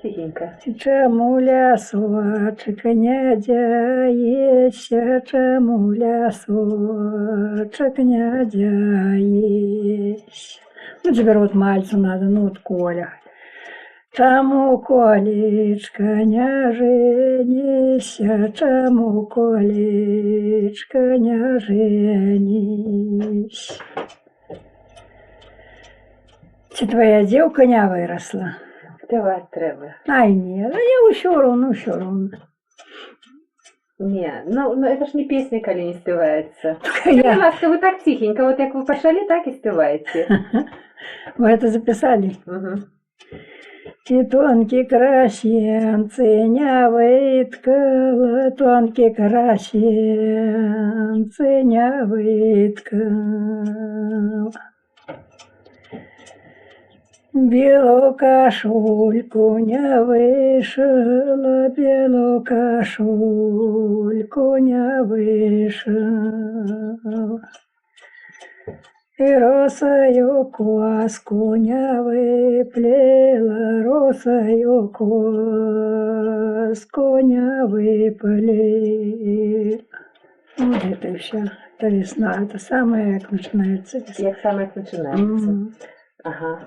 Тихенько. Чому лясочек не дяєшся, чому лясочек не дяєшся. Ну, теперь вот мальцу надо, ну вот Коля. Чому, Колечка, не женися, чему, Колечка, не женись. Це твоя девка не выросла. Співати треба. Ай, нет, а я все равно, все равно. Не, ну это ж не песня, коли не співається. Я... Ласка, ви так тихенько, вот як ви пошли, так і співаєте. Вы это записали? Угу. И тонкий красенцы не выткала, тонкий красенцы не выткала. Белую кошельку не вышила, белую кошельку не вышила. И росою коску не выплела, росою коску не выплела. Вот это все. Это весна. Это самое, как начинается весна. Як саме як починається. Ага.